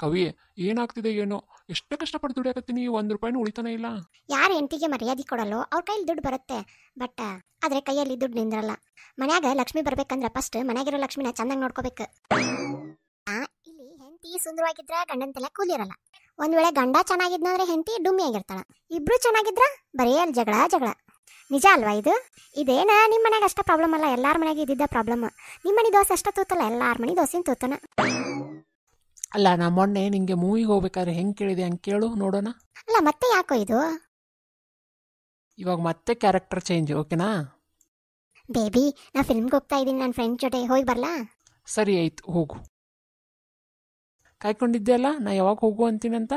ಕವಿ ಏನಾಗ್ತಿದೆ ಏನೋ, ಎಷ್ಟೇ ಕಷ್ಟಪಟ್ಟು ದುಡಿಯಾಕತ್ತೀನಿ, 1 ರೂಪಾಯಿನೂ ಉಳಿತಾನೆ ಇಲ್ಲ. ಯಾರ ಹೆಂಡತಿಗೆ ಮರ್ಯಾದೆ ಕೊಡಲ್ಲೋ ಅವ್ರ ಕೈಲಿ ದುಡ್ಡು ಬರುತ್ತೆ, ಬಟ್ ಆದ್ರೆ ಕೈಯಲ್ಲಿ ದುಡ್ಡು ನಿಂದ್ರಲ್ಲ. ಮನ್ಯಾಗ ಲಕ್ಷ್ಮಿ ಬರ್ಬೇಕಂದ್ರ ಫಸ್ಟ್ ಮನ್ಯಾಗಿರೋ ಲಕ್ಷ್ಮಿನ ಚಂದಂಗ್ ನೋಡ್ಕೋಬೇಕು. ಇಲ್ಲಿ ಹೆಂಡತಿ ಸುಂದರವಾಗಿದ್ರ ಗಂಡನ ತಲೆ ಕೂಲಿರಲ್ಲ. ಒಂದ್ ವೇಳೆ ಗಂಡ ಚೆನ್ನಾಗಿದ್ನಂದ್ರೆ ಹೆಂಡತಿ ಡುಮ್ಮಿ ಆಗಿರ್ತಾಳ. ಇಬ್ರು ಚೆನ್ನಾಗಿದ್ರ ಬರೀ ಅಲ್ಲಿ ಜಗಳ ಜಗಳ. ನಿಜ ಅಲ್ವಾ ಇದು? ಇದೇನ ನಿಮ್ಮ ಮನ್ಯಾಗ ಅಷ್ಟ ಪ್ರಾಬ್ಲಮ್ ಅಲ್ಲ, ಎಲ್ಲಾರ ಮನೆಯಾಗ ಇದ್ದಿದ್ದ ಪ್ರಾಬ್ಲಮ್. ನಿಮ್ಮ ಮನೆ ದೋಸೆ ಅಷ್ಟ ತೂತಲ್ಲ, ಎಲ್ಲಾರ ಮನೆ ದೋಸೆನ ತೂತನ. ಅಲ್ಲ, ನಾ ಮೊನ್ನೆ ನಿಂಗೆ ಮೂವಿಗೆ ಹೋಗ್ಬೇಕಾದ್ರೆ ಹೆಂಗೆ ಕೇಳಿದೆ ಹಂಗೆ ಕೇಳು ನೋಡೋಣ. ಅಲ್ಲ ಮತ್ತೆ ಯಾಕೋ ಇದು? ಇವಾಗ ಮತ್ತೆ ಕ್ಯಾರೆಕ್ಟರ್ ಚೇಂಜ್, ಓಕೆನಾ? ಬೇಬಿ, ನಾ ಫಿಲ್ಮ್ಗೆ ಹೋಗ್ತಾ ಇದ್ದೀನಿ, ನನ್ನ ಫ್ರೆಂಡ್ ಜೊತೆ ಹೋಗಿ ಬರ್ಲಾ? ಸರಿ ಆಯ್ತು, ಹೋಗು. ಕಾಯ್ಕೊಂಡಿದ್ದೆ ಅಲ್ಲ ನಾ ಯಾವಾಗ ಹೋಗು ಅಂತೀನಂತ.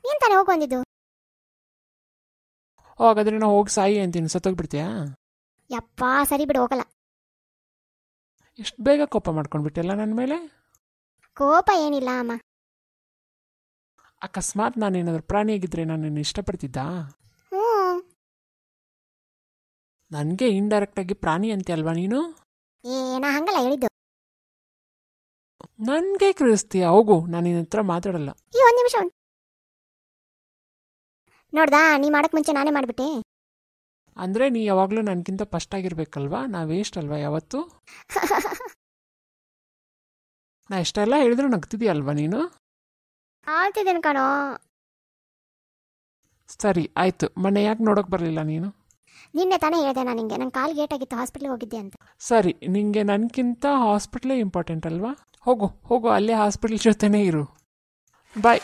ನೀನ್ ತಾನೇ ಹೋಗಿ ಬಂದಿದ್ದು. ಹಾಗಾದ್ರೆ ನಾ ಹೋಗಿ ಸಾಯಿ ಅಂತೀನಿ, ಸತ್ತೋಗ್ಬಿಡ್ತೀಯಾ? ಯಪ್ಪಾ ಸರಿ ಬಿಡು, ಹೋಗಲ್ಲ. ಎಷ್ಟು ಬೇಗ ಕೋಪ ಮಾಡ್ಕೊಂಡ್ಬಿಟ್ಟೆಲ್ಲ ನನ್ನ ಮೇಲೆ. ಕೋಪ ಏನಿಲ್ಲ ಅಮ್ಮ. ಅಕಸ್ಮಾತ್ ನಾನೇನಾದ್ರೂ ಪ್ರಾಣಿಯಾಗಿದ್ರೆ ನಾನು ನಿನ್ನ ಇಷ್ಟಪಡ್ತಿದ್ದ? ಹ್ಞೂ. ನನಗೆ ಇಂಡೈರೆಕ್ಟ್ ಆಗಿ ಪ್ರಾಣಿ ಅಂತೆ ಅಲ್ವಾ ನೀನು? ನಾ ಹಂಗಲ್ಲ ಹೇಳಿದ್ದು. ನನಗೆ ಕ್ರಿಸ್ತೀಯ, ಹೋಗು, ನಾನು ನಿನ್ನ ಹತ್ರ ಮಾತಾಡಲ್ಲ. ಈ ಒಂದ್ ನಿಮಿಷ ನೋಡ್ದಾ, ನೀ ಮಾಡಕ್ ಮುಂಚೆ ನಾನೇ ಮಾಡ್ಬಿಟ್ಟೆ. ಅಂದರೆ ನೀ ಯಾವಾಗಲೂ ನನಗಿಂತ ಫಸ್ಟ್ ಆಗಿರ್ಬೇಕಲ್ವಾ? ನಾ ವೇಸ್ಟ್ ಅಲ್ವಾ ಯಾವತ್ತು? ನಾ ಎಷ್ಟೆಲ್ಲ ಹೇಳಿದ್ರು ನಗ್ತಿದೀಯಲ್ವಾ ನೀನು? ಆಳ್ತಿದ್ದೇನೆ ಕಣೋ. ಸರಿ ಆಯ್ತು, ಮೊನ್ನೆ ಯಾಕೆ ನೋಡೋಕೆ ಬರಲಿಲ್ಲ ನೀನು? ನಿನ್ನೆ ತಾನೇ ಹೇಳಿದೆ ನಾನು ನಿಂಗೆ, ನನ್ನ ಕಾಲ್ ಗೇಟ್ ಆಗಿತ್ತು, ಹಾಸ್ಪಿಟ್ಲಿಗೆ ಹೋಗಿದ್ದೆ ಅಂತ. ಸರಿ, ನಿಂಗೆ ನನಗಿಂತ ಹಾಸ್ಪಿಟ್ಲೇ ಇಂಪಾರ್ಟೆಂಟ್ ಅಲ್ವಾ? ಹೋಗು ಹೋಗು, ಅಲ್ಲೇ ಹಾಸ್ಪಿಟ್ಲ್ ಜೊತೆನೇ ಇರು. ಬಾಯ್.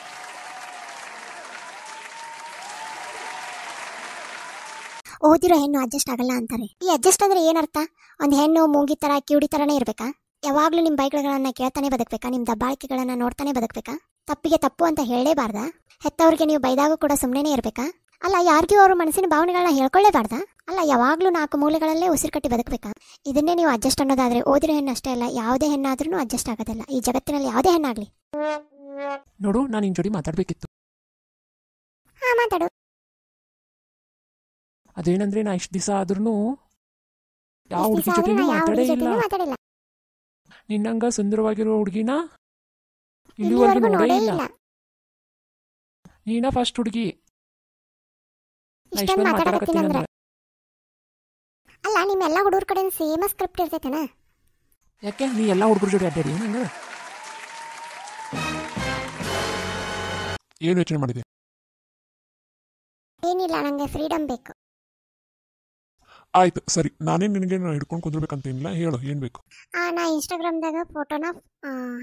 ಓದಿರೋ ಹೆಣ್ಣು ಅಡ್ಜಸ್ಟ್ ಆಗಲ್ಲ ಅಂತಾರೆ. ಈ ಅಡ್ಜಸ್ಟ್ ಅಂದ್ರೆ ಏನರ್ಥ? ಒಂದು ಹೆಣ್ಣು ಮೂಗಿ ತರ ಕಿವುಡಿ ತರನೇ ಇರ್ಬೇಕಾ? ಯಾವಾಗ್ಲೂ ನಿಮ್ ಬೈಕ್ಗಳನ್ನ ಕೇಳ್ತಾನೆ ಬದುಕ್ಬೇಕಾ? ನಿಮ್ ದಬ್ಬಾಳಿಕೆಗಳನ್ನ ನೋಡ್ತಾನೆ ಬದುಕ್ಬೇಕಾ? ತಪ್ಪಿಗೆ ತಪ್ಪು ಅಂತ ಹೇಳಲೇಬಾರ್ದ? ಹೆತ್ತವ್ರಿಗೆ ನೀವು ಬೈದಾಗ ಕೂಡ ಸುಮ್ಮನೆ ಇರ್ಬೇಕಾ? ಅಲ್ಲ, ಯಾರಿಗೂ ಅವ್ರ ಮನಸ್ಸಿನ ಭಾವನೆಗಳನ್ನ ಹೇಳ್ಕೊಳ್ಳೇಬಾರ್ದ? ಅಲ್ಲ, ಯಾವಾಗ್ಲೂ 4 ಮೂಲೆಗಳಲ್ಲೇ ಉಸಿರು ಕಟ್ಟಿ ಬದುಕ್ಬೇಕಾ? ಇದನ್ನೇ ನೀವು ಅಡ್ಜಸ್ಟ್ ಅನ್ನೋದಾದ್ರೆ ಓದಿರೋ ಹೆಣ್ಣು ಅಷ್ಟೇ ಅಲ್ಲ, ಯಾವುದೇ ಹೆಣ್ಣಾದ್ರೂ ಅಡ್ಜಸ್ಟ್ ಆಗೋದಿಲ್ಲ ಈ ಜಗತ್ತಿನಲ್ಲಿ, ಯಾವುದೇ ಹೆಣ್ಣಾಗ್ಲಿ. ನೋಡು, ನಾನು ನಿನ್ ಜೋಡಿ ಮಾತಾಡ್ಬೇಕಿತ್ತು. ಹಾ, ಮಾತಾಡು. ಅದೇನಂದ್ರೆ ನಾ ಇಷ್ಟು ದಿವಸ ಆದ್ರೂ ಯಾವ ಹುಡುಗಿ ಜೊತೆನೂ ಮಾತಾಡೇ ಇಲ್ಲ. ನಿನ್ನಂಗ ಸುಂದರವಾಗಿರೋ ಹುಡುಗಿನ ಇಲ್ಲಿವರೆಗೂ ನೋಡೇ ಇಲ್ಲ. ನೀನ ಫಸ್ಟ್ ಹುಡುಗಿ ನಾ ಇಷ್ಟೊಂದು ಮಾತಾಡಕತ್ತೀನಿ. ಅಲ್ಲ, ನಿಮ್ಮೆಲ್ಲ ಹುಡುಗರ ಕಡೆ ಸೇಮ್ ಸ್ಕ್ರಿಪ್ಟ್ ಇರ್ತೈತೆನಾ? ಯಾಕೆ ನೀ ಎಲ್ಲ ಹುಡುಗರ ಜೋಡಿ ಅಡ್ಡಾಡಿ ನಂಗ ಏನು ಯೋಚನೆ ಮಾಡಿದೆ? ಏನಿಲ್ಲ, ನಂಗೆ ಫ್ರೀಡಮ್ ಬೇಕು. ಆಯ್ತು ಸರಿ, ನಾನೇ ನಿನಗೆ ಹಿಡ್ಕೊಂಡು ಕುಂದಿರ್ಬೇಕಂತೇನಿಲ್ಲ, ಹೇಳು ಏನು ಬೇಕು? ನಾ ಇನ್ಸ್ಟಾಗ್ರಾಮ್ದಾಗ ಫೋಟೋನ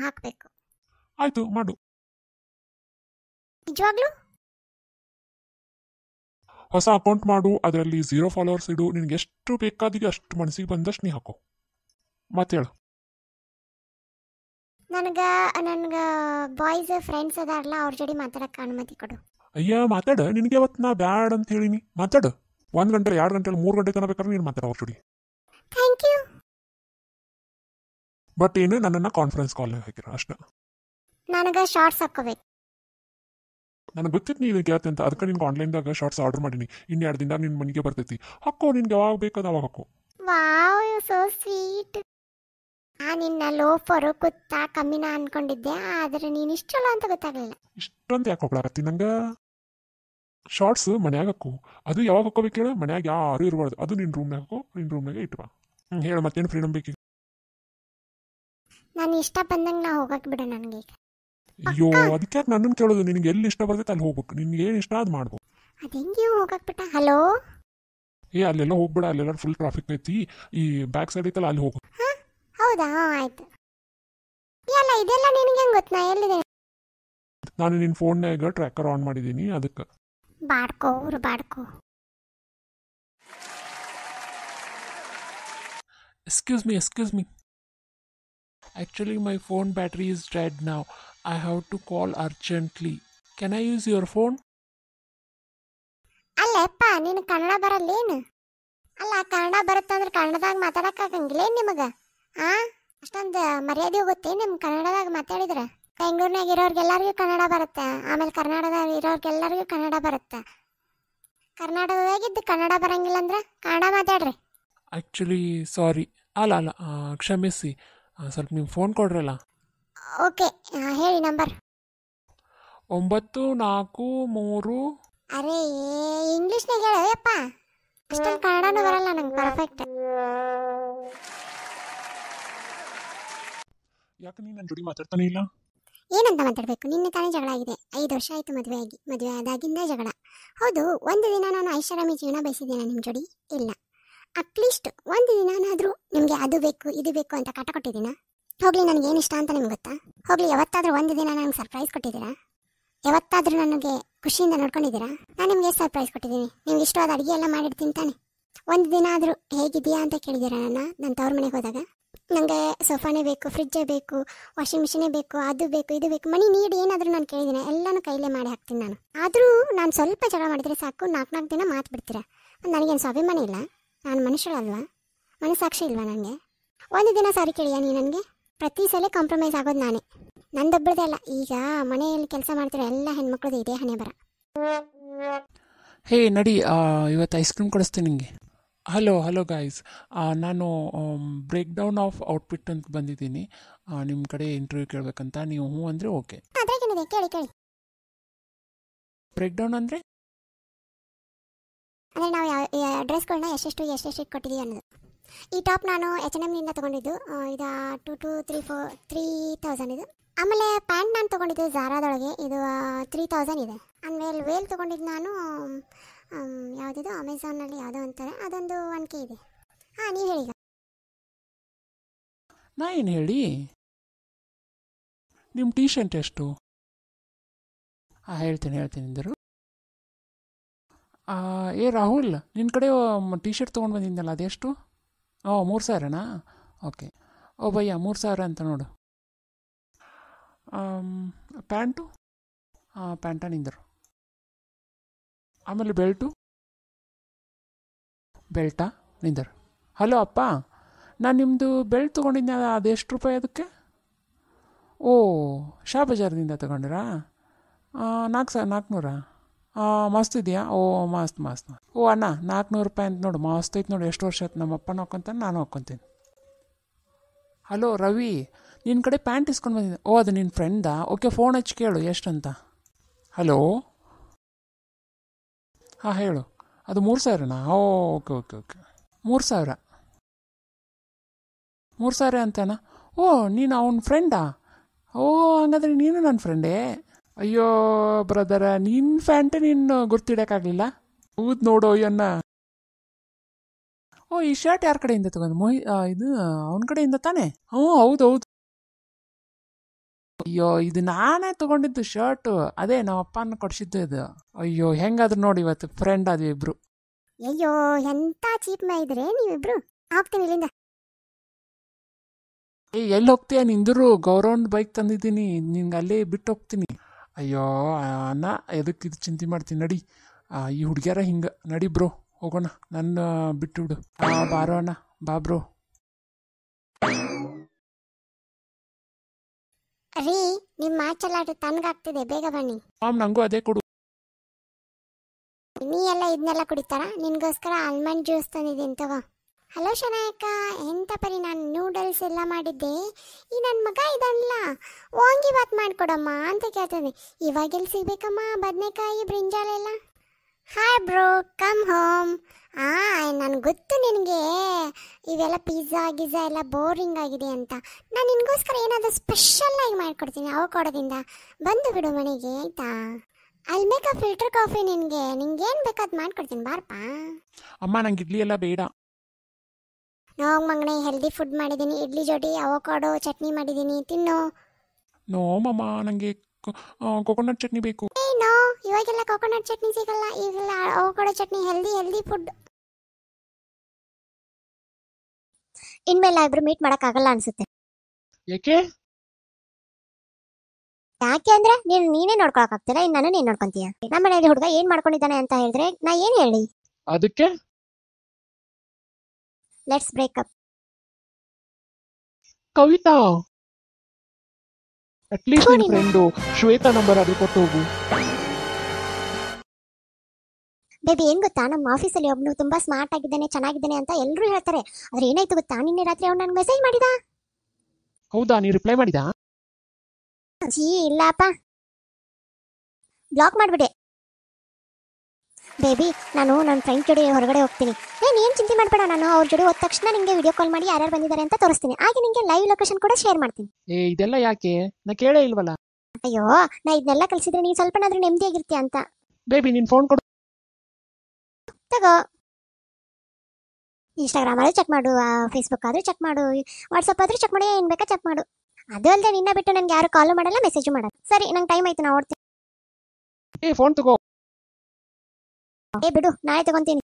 ಹಾಕಬೇಕು. ಆಯ್ತು, ಮಾಡು. ನಿಜವಾಗ್ಲೂ? ಹೊಸ ಅಕೌಂಟ್ ಮಾಡು, ಅದರಲ್ಲಿ 0 ಫಾಲೋವರ್ಸ್ ಇಡು, ನಿನ್ಗೆ ಎಷ್ಟು ಬೇಕಾದಿಗೆ ಅಷ್ಟು ಮನಸ್ಸಿಗೆ ಬಂದಷ್ಟು ನೀ ಹಾಕೋ. ಮತ್ತೆ ಹೇಳು. ನನ್ಗೆ ಬಾಯ್ಸ್ ಫ್ರೆಂಡ್ಸ್ ಅದಾರಲ್ಲ, ಅವ್ರ ಜೋಡಿ ಮಾತಾಡಕ್ಕೆ ಅನುಮತಿ ಕೊಡು. ಅಯ್ಯ ಮಾತಾಡ, ನಿನಗೆ ಅವತ್ತು ನಾ ಬ್ಯಾಡ್ ಅಂತ ಹೇಳಿನಿ. ಮಾತಾಡು, 1 ಗಂಟೆ 2 ಗಂಟೆ 3 ಗಂಟೆ ತನಕ ಬೇಕಾದ್ರೆ ನೀನು ಮಾತಾಡೋ ಅವ್ರ ಜೋಡಿ. Thank you. ಬಟ್ ಏನು, ನನ್ನನ್ನು ಕಾನ್ಫರೆನ್ಸ್ ಕಾಲ್ ಹಾಕಿರ ಅಷ್ಟೇ. ನನಗೆ ಶಾರ್ಟ್ಸ್ ಹಾಕೋಬೇಕು. ನನಗೆ ಗೊತ್ತಿತ್ತು ನೀನು ಕೇಳ್ತೆ ಅಂತ, ಅದಕ್ಕೆ ನಿನ್ಗೆ ಆನ್ಲೈನ್ದಾಗ ಶಾರ್ಟ್ಸ್ ಆರ್ಡರ್ ಮಾಡೀನಿ. 2 ದಿನದಾಗ ನಿನ್ನ ಮನೆಗೆ ಬರ್ತೈತಿ. ಹಾಕೋ, ನಿನ್ಗೆ ಯಾವಾಗ ಬೇಕಾದ ಅವಾಗ ಹಾಕೋ. Wow, you so sweet. ನಿನ್ನ ಲೋಫರು ಕುತ್ತ ಕಮ್ಮಿನ ಅನ್ಕೊಂಡಿದ್ದೆ, ಆದರೆ ನೀನು ಇಷ್ಟಲ್ಲ ಅಂತ ಗೊತ್ತಾಗಲಿಲ್ಲ. ಇಷ್ಟೊಂದು ಯಾಕೆ ಹೋಗ್ಲಾಕತ್ತಿ ನಂಗೆ? ಶಾರ್ಟ್ಸ್ ಮನ್ಯಾಗ ಹಾಕು. ಅದು ಯಾವಾಗ ಹಾಕೋಬೇಕು ಹೇಳು? ಮನ್ಯಾಗ ಯಾರು ಇರಬಾರ್ದು. ಅದು ನಿನ್ನ ರೂಮ್ನಾಗ ಹಾಕೋ, ನಿನ್ನ ರೂಮ್ನಾಗೆ ಇಟ್ಬಾ. ಹೇಳು, ಮತ್ತೇನು ಫ್ರೀಡಮ್ ಬೇಕೀಗ? ನಾನು ಇಷ್ಟ ಬಂದಂಗೆ ನಾ ಹೋಗಕ್ಕೆ ಬಿಡು ನನಗೆ. ಅಯ್ಯೋ, ಅದಕ್ಕೆ ಯಾಕೆ ನನ್ನನ್ನು ಕೇಳೋದು? ನಿನಗೆ ಎಲ್ಲಿ ಇಷ್ಟ ಬರ್ತೈತೆ ಅಲ್ಲಿ ಹೋಗ್ಬೇಕು. ನಿನ್ಗೆ ಏನು ಇಷ್ಟ ಅದು ಮಾಡ್ಬೇಕು. ಅದು ಹೆಂಗೆ ಹೋಗಕ್ಕೆ ಬಿಟ್ಟ? ಹಲೋ, ಅಲ್ಲೆಲ್ಲ ಹೋಗ್ಬೇಡ, ಅಲ್ಲೆಲ್ಲ ಫುಲ್ ಟ್ರಾಫಿಕ್ ಐತಿ. ಈ ಬ್ಯಾಕ್ ಸೈಡ್ ಐತಲ್ಲ, ಅಲ್ಲಿ ಹೋಗು. ಹೌದಾ, ಆಯ್ತು. ಎಲ್ಲ ಇದೆಲ್ಲ ನಿನಗೆ ಹೆಂಗೆ ಗೊತ್ತು? ನಾ ಎಲ್ಲಿದೆ? ನಾನು ನಿನ್ನ ಫೋನ್ನಾಗ ಟ್ರ್ಯಾಕರ್ ಆನ್ ಮಾಡಿದ್ದೀನಿ, ಅದಕ್ಕೆ. ಬಾಡ್ಕೋ ಊರು ಬಾಡ್ಕೋ. Excuse me. Actually, my phone battery is dead now. I have to call urgently. Can I use your phone? ಅಲ್ಲಪ್ಪ, ನೀನು ಕನ್ನಡ ಬರಲ್ಲೇನು? ಅಲ್ಲ, ಕನ್ನಡ ಬರುತ್ತಂದ್ರೆ ಕನ್ನಡದಾಗ ಮಾತಾಡಕ್ಕಾಗಂಗಿಲ್ಲ ನಿಮಗೆ? ಅಷ್ಟೊಂದು ಮರ್ಯಾದೆ ಹೋಗುತ್ತೆ ನಿಮ್ಮ ಕನ್ನಡದಾಗ ಮಾತಾಡಿದ್ರೆ? ಬೆಂಗಳೂರಿನಾಗ ಇರೋರ್ಗೆಲ್ಲರಿಗೂ ಕನ್ನಡ ಬರುತ್ತೆ, ಆಮೇಲೆ ಕರ್ನಾಟಕದಾಗ ಇರೋರ್ಗೆಲ್ಲರಿಗೂ ಕನ್ನಡ ಬರುತ್ತೆ. ಕರ್ನಾಟಕದಾಗಿದ್ದು ಕನ್ನಡ ಬರಂಗಿಲ್ಲ ಅಂದ್ರೆ ಕನ್ನಡ ಮಾತಾಡ್ರಿ. ಆ್ಯಕ್ಚುಲಿ ಸಾರಿ. ಅಲ್ಲ ಕ್ಷಮಿಸಿ, ಸ್ವಲ್ಪ ನೀವು ಫೋನ್ ಕೊಡ್ರಲ್ಲ. ಓಕೆ, ಹೇಳಿ ನಂಬರ್. 9 4 3. ಅರೇ ಇಂಗ್ಲೀಷ್ನಾಗ ಹೇಳಪ್ಪ, ಅಷ್ಟೊಂದು ಕನ್ನಡನೂ ಬರಲ್ಲ ನಂಗೆ ಪರ್ಫೆಕ್ಟ್. ಯಾಕೆ ನೀನು ನನ್ನ ಜೋಡಿ ಮಾತಾಡ್ತಾನೆ ಇಲ್ಲ? ಏನಂತ ಮಾತಾಡಬೇಕು? ನಿನ್ನೆ ತಾನೇ ಜಗಳ ಆಗಿದೆ. 5 ವರ್ಷ ಆಯಿತು ಮದುವೆ ಆಗಿ. ಮದುವೆ ಆದಾಗಿಂದ ಜಗಳ. ಹೌದು, ಒಂದು ದಿನ ನಾನು ಐಷಾರಾಮಿ ಜೀವನ ಬಯಸಿದ್ದೇನೆ ನಿಮ್ಮ ಜೋಡಿ? ಇಲ್ಲ. ಅಟ್ಲೀಸ್ಟ್ ಒಂದು ದಿನಾನಾದರೂ ನಿಮಗೆ ಅದು ಬೇಕು ಇದು ಬೇಕು ಅಂತ ಕಾಟ ಕೊಟ್ಟಿದ್ದೀನ? ಹೋಗ್ಲಿ, ನನಗೇನು ಇಷ್ಟ ಅಂತ ನಿಮ್ಗೆ ಗೊತ್ತಾ? ಹೋಗ್ಲಿ, ಯಾವತ್ತಾದರೂ ಒಂದು ದಿನ ನನಗೆ ಸರ್ಪ್ರೈಸ್ ಕೊಟ್ಟಿದ್ದೀರಾ? ಯಾವತ್ತಾದರೂ ನನಗೆ ಖುಷಿಯಿಂದ ನೋಡ್ಕೊಂಡಿದ್ದೀರಾ? ನಾನು ನಿಮಗೆ ಸರ್ಪ್ರೈಸ್ ಕೊಟ್ಟಿದ್ದೀನಿ. ನಿಮ್ಗೆ ಇಷ್ಟವಾದ ಅಡುಗೆ ಎಲ್ಲ ಮಾಡಿರ್ತೀನಿ ತಾನೆ? ಒಂದು ದಿನ ಆದರೂ ಹೇಗಿದೆಯಾ ಅಂತ ಕೇಳಿದ್ದೀರಾ ನನ್ನ ತವ್ರ ಮನೆಗೆ ಹೋದಾಗ? ನನಗೆ ಸೋಫಾನೇ ಬೇಕು, ಫ್ರಿಜ್ಜೇ ಬೇಕು, ವಾಷಿಂಗ್ ಮಿಷಿನೇ ಬೇಕು, ಅದು ಬೇಕು ಇದು ಬೇಕು, ಮನಿ ನೀಡ್ ಏನಾದರೂ ನಾನು ಕೇಳಿದ್ದೀನಿ ಎಲ್ಲನೂ ಕೈಲೇ ಮಾಡಿ ಹಾಕ್ತೀನಿ ನಾನು. ಆದರೂ ನಾನು ಸ್ವಲ್ಪ ಜಗಳ ಮಾಡಿದರೆ ಸಾಕು, 4 ದಿನ ಮಾತು ಬಿಡ್ತೀರಾ. ನನಗೇನು ಸ್ವಾಭಿಮಾನ ಇಲ್ಲ? ನಾನು ಮನುಷ್ಯಳಲ್ವಾ? ಮನಸ್ಸಾಕ್ಷಿ ಇಲ್ವಾ ನನಗೆ? ಒಂದು ದಿನ ಸಾರಿ ಕೇಳಿಯಾ ನೀ ನನಗೆ? ಪ್ರತಿ ಸಲ ಕಾಂಪ್ರಮೈಸ್ ಆಗೋದು ನಾನೇ, ನಂದೊಬ್ಬರದೇ ಅಲ್ಲ. ಈಗ ಮನೆಯಲ್ಲಿ ಕೆಲಸ ಮಾಡ್ತಿರೋ ಎಲ್ಲ ಹೆಣ್ಮಕ್ಳದ್ದು ಇದೇ ಹಣೆ ಬರ. ಹೇ ನಡಿ, ಇವತ್ತು ಐಸ್ ಕ್ರೀಮ್ ಕೊಡಿಸ್ತೀನಿ ನಿಮಗೆ. ಹಲೋ ಗಾಯ್ಸ್, ನಾನು ಬ್ರೇಕ್ ಡೌನ್ ಆಫ್ ಔಟ್ಫಿಟ್ ಅಂತ ಬಂದಿದ್ದೀನಿ. ನಿಮ್ಮ ಕಡೆ ಇಂಟರ್ವ್ಯೂ ಕೇಳಬೇಕಂತ. ನೀವು ಹ್ಞೂ ಅಂದರೆ ಓಕೆ. ಅದ್ರಾಗೇನಿದೆ, ಕೇಳಿ. ಬ್ರೇಕ್ ಡೌನ್ ಅಂದರೆ ನಾವು ಯಾವ ಡ್ರೆಸ್ಗಳನ್ನ ಎಷ್ಟೆಷ್ಟು ಕೊಟ್ಟಿದ್ದೀವಿ ಅನ್ನೋದು. ಈ ಟಾಪ್ ನಾನು H&Mನಿಂದ ತೊಗೊಂಡಿದ್ದು. ಇದು 2 to 3,000 ಇದು. ಆಮೇಲೆ ಪ್ಯಾಂಟ್ ನಾನು ತೊಗೊಂಡಿದ್ದು ಝಾರಾದೊಳಗೆ, ಇದು 3,000 ಇದೆ. ಆಮೇಲೆ ವೇಲ್ ತೊಗೊಂಡಿದ್ದು ನಾನು ಯಾವುದಿದು ಅಮೆಝಾನಲ್ಲಿ ಯಾವುದೋ ಅಂತಾರೆ, ಅದೊಂದು 1K ಇದೆ. ನೀವು ಹೇಳಿ. ನಾ ಏನು ಹೇಳಿ? ನಿಮ್ಮ ಟೀ ಶರ್ಟ್ ಎಷ್ಟು? ಹೇಳ್ತೀನಿ ಇಂದರು. ರಾಹುಲ್, ನಿನ್ನ ಕಡೆ ಟೀ ಶರ್ಟ್ ತೊಗೊಂಡು ಬಂದಿದ್ದಲ್ಲ, ಅದೆಷ್ಟು? 3,000ನಾ? ಓಕೆ. ಭಯ್ಯ 3,000 ಅಂತ ನೋಡು. ಪ್ಯಾಂಟು? ಪ್ಯಾಂಟ ನಿಂದರು. ಆಮೇಲೆ ಬೆಲ್ಟಾ ನಿಂದರು. ಹಲೋ ಅಪ್ಪ, ನಾನು ನಿಮ್ಮದು ಬೆಲ್ಟ್ ತೊಗೊಂಡಿದ್ದೆ, ಅದೆಷ್ಟು ರೂಪಾಯಿ ಅದಕ್ಕೆ? ಶಾ ಬಜಾರ್ದಿಂದ ತೊಗೊಂಡಿರಾ? 400. ಮಸ್ತ್ ಇದೆಯಾ? ಮಸ್ತ್. ಅಣ್ಣ 400 ರೂಪಾಯಿ ಅಂತ ನೋಡು, ಮಸ್ತ್ ಐತೆ ನೋಡು. ಎಷ್ಟು ವರ್ಷ ಆಯ್ತು, ನಮ್ಮ ಅಪ್ಪನ ಹಾಕ್ಕೊಂತಾನೆ, ನಾನು ಹಾಕ್ಕೊತೀನಿ. ಹಲೋ ರವಿ, ನಿನ್ನ ಕಡೆ ಪ್ಯಾಂಟ್ ಇಸ್ಕೊಂಡು ಬಂದಿದ್ದೆ. ಅದು ನಿನ್ನ ಫ್ರೆಂಡಾ? ಓಕೆ, ಫೋನ್ ಹಚ್ಚಿ ಕೇಳು ಎಷ್ಟಂತ. ಹಲೋ, ಹೇಳು. ಅದು 3,000ನಾ? ಓಕೆ 3,000 ಅಂತನಾ? ನೀನು ಅವನ ಫ್ರೆಂಡಾ? ಹಂಗಾದ್ರೆ ನೀನು ನನ್ನ ಫ್ರೆಂಡೇ. ಅಯ್ಯೋ ಬ್ರದರ, ನಿನ್ನ ಫ್ಯಾಂಟೆ ನೀನು ಗುರ್ತಿಡೋಕ್ಕಾಗಲಿಲ್ಲ? ಹೌದು ನೋಡು ಅಯ್ಯನ್ನ. ಈ ಶರ್ಟ್ ಯಾರ ಕಡೆಯಿಂದ ತಗೊಂಡು? ಇದು ಅವನ ಕಡೆಯಿಂದ ತಾನೇ? ಹೌದು. ಅಯ್ಯೋ, ಇದು ನಾನೇ ತಗೊಂಡಿದ್ದು ಶರ್ಟು. ಅದೇ ನಮ್ಮ ಅಪ್ಪನ ಕೊಡಿಸಿದ್ದು ಇದು. ಅಯ್ಯೋ, ಹೆಂಗಾದ್ರು ನೋಡಿ, ಇವತ್ತು ಫ್ರೆಂಡ್ ಆದ್ವಿ ಇಬ್ರು. ಅಯ್ಯೋ, ಎಂತ ಚೀಪ್ ಮೇ ಇದ್ರೆ ನೀವಿಬ್ರು. ಹೋಗ್ತೀನಿ ಇಲ್ಲಿಂದ. ಎಲ್ಲಿ ಹೋಗ್ತೀಯ? ನಿಂದರು ಗೌರವನ್ ಬೈಕ್ ತಂದಿದ್ದೀನಿ, ನಿನ್ಗೆ ಅಲ್ಲೇ ಬಿಟ್ಟು ಹೋಗ್ತೀನಿ. ಅಯ್ಯೋ ಅಣ್ಣ, ಎದಕ್ಕೆ ಇದು ಚಿಂತೆ ಮಾಡ್ತೀನಿ? ನಡಿ, ಈ ಹುಡುಗ್ಯಾರ ಹಿಂಗೆ. ನಡಿ ಬ್ರೋ, ಹೋಗೋಣ. ನನ್ನ ಬಿಟ್ಟು ಬಿಡು. ಬಾರೋ ಅಣ್ಣ, ಬಾ ಬ್ರೋ. ರೀ, ನಿಮ್ಮ ಮಾಚಲ್ಲಾಟ ತನ್ಗಾಗ್ತಿದೆ, ಬೇಗ ಬನ್ನಿ. ನಂಗೂ ಅದೇ ಕೊಡು. ನೀ ಎಲ್ಲ ಇದನ್ನೆಲ್ಲ ಕುಡಿತಾರ? ನಿನ್ಗೋಸ್ಕರ ಆಲ್ಮಂಡ್ ಜ್ಯೂಸ್ ತಂದಿದ್ದೀನಿ, ತಗೋ. ಹಲೋ ಶನಾಯಕ್ಕ, ಎಂತ ಪರಿ, ನಾನು ನೂಡಲ್ಸ್ ಎಲ್ಲ ಮಾಡಿದ್ದೆ. ಈ ನನ್ನ ಮಗ ಇದನ್ನಲ್ಲ ವಾಂಗಿ ಬಾತ್ ಮಾಡಿಕೊಡಮ್ಮ ಅಂತ ಕೇಳ್ತಾನೆ. ಇವಾಗೆಲ್ಲಿ ಸಿಗ್ಬೇಕಮ್ಮ ಬದನೆಕಾಯಿ ಬ್ರಿಂಜಾಲ್ ಎಲ್ಲ? Hi bro, come home. ನನಗೆ ಗೊತ್ತು ನಿನಗೆ ಇವೆಲ್ಲ ಪಿಜ್ಜಾ ಎಲ್ಲ ಬೋರಿಂಗ್ ಆಗಿದೆ ಅಂತ. ನಾನು ನಿನಗೋಸ್ಕರ ಏನಾದರೂ ಸ್ಪೆಷಲ್ಲಾಗಿ ಮಾಡಿಕೊಡ್ತೀನಿ ಅವಕಾಡೋದಿಂದ. ಬಂದು ಬಿಡು ಮನೆಗೆ, ಆಯಿತಾ? ಅಲ್ಲಿ ಮೇಕ್ ಅ ಫಿಲ್ಟರ್ ಕಾಫಿ ನಿಂಗೇನು ಬೇಕಾದ್ ಮಾಡಿಕೊಡ್ತೀನಿ, ಬಾರಪ್ಪ. ಅಮ್ಮ, ನಂಗೆ ಇಡ್ಲಿ ಎಲ್ಲ ಬೇಡ. ನೋವು ಮಗನೇ, ಹೆಲ್ದಿ ಫುಡ್ ಮಾಡಿದ್ದೀನಿ. ಇಡ್ಲಿ ಜೋಡಿ ಅವಕಾಡೋ ಚಟ್ನಿ ಮಾಡಿದ್ದೀನಿ, ತಿನ್ನು. ನೋ ಮಮ್ಮ, ನನಗೆ ಕೊಕೊನಟ್ ಚಟ್ನಿ ಬೇಕು. ನೋ, ಇವಾಗೆಲ್ಲ ಕೊಕೊನಟ್ ಚಟ್ನಿ ಸಿಗಲ್ಲ. ಇವೆಲ್ಲ ಅವಕಾಡೋ ಚಟ್ನಿ, ಹೆಲ್ದಿ ಫುಡ್. ಇನ್ಮೇಲೆ ಇಬ್ರು ಮೀಟ್ ಮಾಡೋಕ್ಕಾಗಲ್ಲ ಅನ್ಸುತ್ತೆ. ಯಾಕೆ ಅಂದ್ರೆ ನೀನೇ ನೋಡ್ಕೊಳಕ್ಕಾಗ್ತಿಲ್ಲ, ಇನ್ನು ನೀನು ನೋಡ್ಕೊಂತೀಯ. ನಮ್ಮ ಮನೆಯಲ್ಲಿ ಹುಡುಗ ಏನ್ ಮಾಡ್ಕೊಂಡಿದ್ದಾನೆ ಅಂತ ಹೇಳಿದ್ರೆ ನಾ ಏನ್ ಹೇಳಿ? ಅದಕ್ಕೆ let's break up. Kavita, at least ನಿನ್ನ ಫ್ರೆಂಡು ಶ್ವೇತಾ ನಂಬರ್ ಅದು ಕೊಟ್ಟು ಹೋಗು. ಬೇಬಿ, ಏನ್ ಗೊತ್ತಾ, ನಮ್ಮ ಆಫೀಸಲ್ಲಿ ಒಬ್ನು ತುಂಬಾ ಸ್ಮಾರ್ಟ್ ಆಗಿದ್ದಾನೆ, ಚೆನ್ನಾಗಿದ್ದಾನೆ ಅಂತ ಎಲ್ಲರೂ ಹೇಳ್ತಾರೆ. ಆದ್ರೆ ಏನಾಯ್ತು ಗೊತ್ತಾ, ನಿನ್ನೆ ರಾತ್ರಿ ಅವ್ನು ನನ್ಗೆ ಮೆಸೇಜ್ ಮಾಡಿದ. ಹೌದಾ? ನೀ ರಿಪ್ಲೈ ಮಾಡಿದಾ? ಇಲ್ಲಪ್ಪ. ಬ್ಲಾಕ್ ಮಾಡಿಬಿಡೆ. ಬೇಬಿ, ನಾನು ನನ್ನ ಫ್ರೆಂಡ್ ಜೋಡಿ ಹೊರಗಡೆ ಹೋಗ್ತೀನಿ. ಏನು ಚಿಂತೆ ಮಾಡಬೇಡ, ನಾನು ಅವ್ರ ಜೋಡಿ ಹೋದ ತಕ್ಷಣ ನಿಮಗೆ ವಿಡಿಯೋ ಕಾಲ್ ಮಾಡಿ ಯಾರ್ಯಾರು ಬಂದಿದ್ದಾರೆ ಅಂತ ತೋರಿಸ್ತೀನಿ. ಹಾಗೆ ನಿಮಗೆ ಲೈವ್ ಲೊಕೇಶನ್ ಕೂಡ ಶೇರ್ ಮಾಡ್ತೀನಿ. ಇದೆಲ್ಲ ಯಾಕೆ? ನಾ ಕೇಳೇ ಇಲ್ವಲ್ಲ. ಅಯ್ಯೋ, ನಾ ಇದನ್ನೆಲ್ಲ ಕಲಿಸಿದ್ರೆ ನೀವು ಸ್ವಲ್ಪನಾದ್ರೂ ನೆಮ್ಮದಿಯಾಗಿರ್ತೀಯ ಅಂತ. ಬೇಬಿ ನಿನ್ ಫೋನ್ ಕೊಡು. ತಗೋ. ಇನ್ಸ್ಟಾಗ್ರಾಮ್ ಆದ್ರೂ ಚೆಕ್ ಮಾಡು, ಫೇಸ್ಬುಕ್ ಆದ್ರೂ ಚೆಕ್ ಮಾಡು, ವಾಟ್ಸಪ್ ಆದ್ರೂ ಚೆಕ್ ಮಾಡಿ, ಏನ್ ಬೇಕಾ ಚೆಕ್ ಮಾಡು. ಅದು ಅಲ್ಲದೆ ನಿನ್ನ ಬಿಟ್ಟು ನನ್ಗೆ ಯಾರು ಕಾಲು ಮಾಡಲ್ಲ, ಮೆಸೇಜು ಮಾಡಲ್ಲ. ಸರಿ, ನಂಗೆ ಟೈಮ್ ಆಯ್ತು, ನಾ ಓಡ್ತೀನಿ. ಫೋನ್ ತಗೋ. ಬಿಡು, ನಾಳೆ ತಗೊಂತೀನಿ.